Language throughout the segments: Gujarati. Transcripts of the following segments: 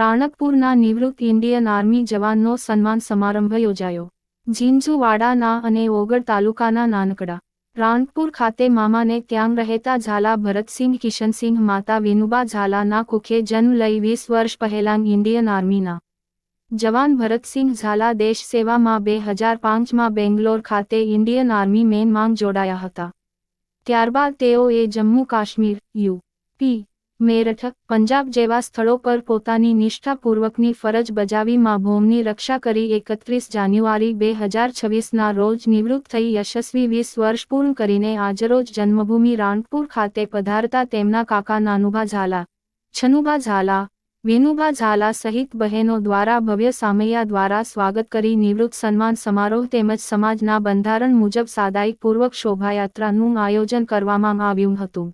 રાણકપુરના નિવૃત્ત ઇન્ડિયન આર્મી જવાનનો સન્માન સમારંભ યોજાયો। ઝીંઝુવાડાના અને ઓગળ તાલુકાના નાનકડા રાણકપુર ખાતે મામાને ત્યાં રહેતા ઝાલા ભરતસિંહ કિશનસિંહ માતા વિનુબા ઝાલાના કુખે જન્મ લઈ 20 વર્ષ પહેલાં ઇન્ડિયન આર્મીના જવાન ભરતસિંહ ઝાલા દેશ સેવામાં 2005માં બેંગ્લોર ખાતે ઇન્ડિયન આર્મી મેનમાં જોડાયા હતા। ત્યારબાદ તેઓએ જમ્મુ કાશ્મીર, યુ.પી, મેરઠ, પંજાબ જેવા સ્થળો પર પોતાની નિષ્ઠાપૂર્વકની ફરજ બજાવી મા ભૂમિની રક્ષા કરી 31 જાન્યુઆરી 2026ના રોજ નિવૃત્ત થઈ યશસ્વી 20 વર્ષ પૂર્ણ કરીને આજરોજ જન્મભૂમિ રાણકપુર ખાતે પધારતા તેમના કાકા નાનુભા ઝાલા, છનુભા ઝાલા, વિનુભા ઝાલા સહિત બહેનો દ્વારા ભવ્ય સામૈયા દ્વારા સ્વાગત કરી નિવૃત્ત સન્માન સમારોહ તેમજ સમાજના બંધારણ મુજબ સાદાઈપૂર્વક શોભાયાત્રાનું આયોજન કરવામાં આવ્યું હતું।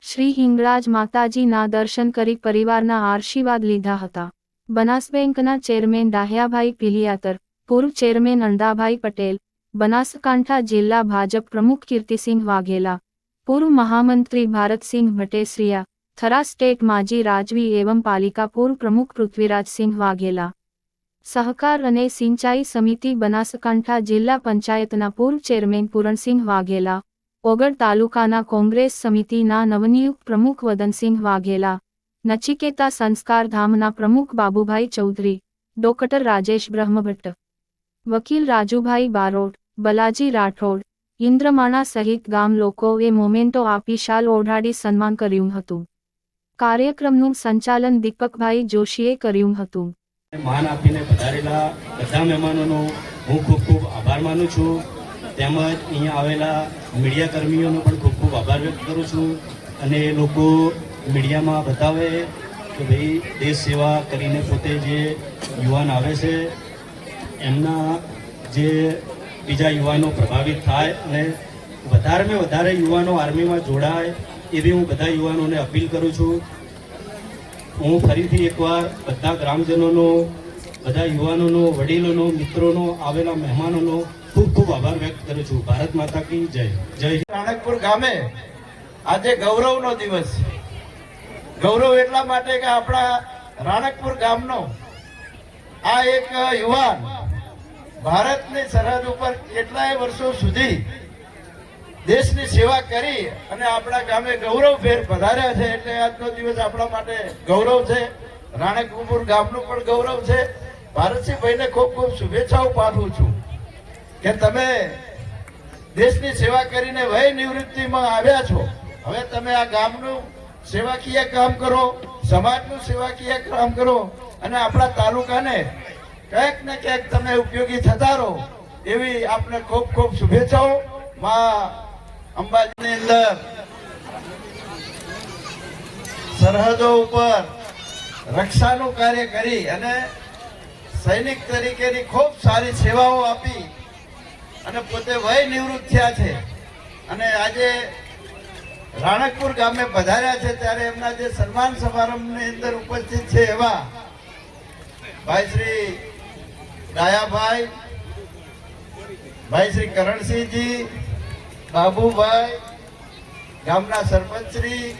શ્રી હિંગળાજ માતાજીના દર્શન કરી પરિવારના આશીર્વાદ લીધા હતા। બનાસ બેંકના ચેરમેન ડાહ્યાભાઈ પિલિયાતર, પૂર્વ ચેરમેન અંડાભાઈ પટેલ, બનાસકાંઠા જિલ્લા ભાજપ પ્રમુખ કીર્તિસિંહ વાઘેલા, પૂર્વ મહામંત્રી ભારતસિંહ ભટેસરિયા, થરા સ્ટેટ માજી રાજવી એવં પાલિકા પૂર્વ પ્રમુખ પૃથ્વીરાજસિંહ વાઘેલા, સહકાર અને સિંચાઈ સમિતિ બનાસકાંઠા જિલ્લા પંચાયતના પૂર્વ ચેરમેન પૂરણસિંહ વાઘેલા, ઓગળ તાલુકાના કોંગ્રેસ સમિતિના નવનિયુક્ત પ્રમુખ વદનસિંહ વાઘેલા, નચિકેતા સંસ્કાર ધામના પ્રમુખ બાબુભાઈ ચૌધરી, ડોક્ટર રાજેશ બ્રહ્મભટ્ટ, વકીલ રાજુભાઈ બારોટ, બલાજી રાઠોડ, ઇન્દ્રમાણા સહિત ગામ લોકોએ મોમેન્ટો આપી શાલ ઓઢાડી સન્માન કર્યું હતું। કાર્યક્રમનું સંચાલન દીપકભાઈ જોશીએ કર્યું હતું। માન આપીને પધારેલા બધા મહેમાનોનો હું ખૂબ ખૂબ આભાર માનું છું। તેમજ અહીંયા આવેલા મીડિયા કર્મીઓનો પણ ખૂબ ખૂબ આભાર વ્યક્ત કરું છું। અને એ લોકો મીડિયામાં બતાવે કે ભાઈ દેશ સેવા કરીને પોતે જે યુવાન આવે છે એમના જે બીજા યુવાનો પ્રભાવિત થાય અને વધારેમાં વધારે યુવાનો આર્મીમાં જોડાય એવી હું બધા યુવાનોને અપીલ કરું છું। હું ફરીથી એકવાર બધા ગ્રામજનોનો, બધા યુવાનોનો, વડીલોનો, મિત્રોનો, આવેલા મહેમાનોનો ખૂબ ખૂબ આભાર વ્યક્ત કરું છું। ભારત માતા કી જય। જય રાણકપુર ગામે આજે ગૌરવનો દિવસ છે। ગૌરવ એટલા માટે કે આપણા રાણકપુર ગામનો આ એક યુવાન ભારતની સરહદ ઉપર કેટલાય વર્ષો સુધી દેશની સેવા કરી અને આપણા ગામે ગૌરવભેર પધાર્યા છે। એટલે આજનો દિવસ આપણા માટે ગૌરવ છે। રાણકપુર ગામનું પણ ગૌરવ છે। ભારતસિંહભાઈને ખૂબ ખૂબ શુભેચ્છાઓ પાઠવું છું કે તમે દેશની સેવા કરીને વય નિવૃત્તિમાં આવ્યા છો। હવે તમે આ ગામનું સેવાકીય કામ કરો, સમાજનું સેવાકીય કામ કરો અને આપણા તાલુકાને ક્યાંક ને ક્યાંક તમે ઉપયોગી થતા રહો એવી આપને ખૂબ ખૂબ શુભેચ્છાઓ। માં અંબાજીની અંદર સરહદો ઉપર રક્ષાનું કાર્ય કરી અને સૈનિક તરીકેની ખૂબ સારી સેવાઓ આપી અને પોતે વય નિવૃત્ત થયા છે અને આજે રાણકપુર ગામે પધાર્યા છે ત્યારે એમના જે સન્માન સમારંભની અંદર ઉપસ્થિત છે એવા ભાઈ શ્રી ડાયાભાઈ, ભાઈ શ્રી કરણસિંહજી, બાબુભાઈ, ગામના સરપંચશ્રી,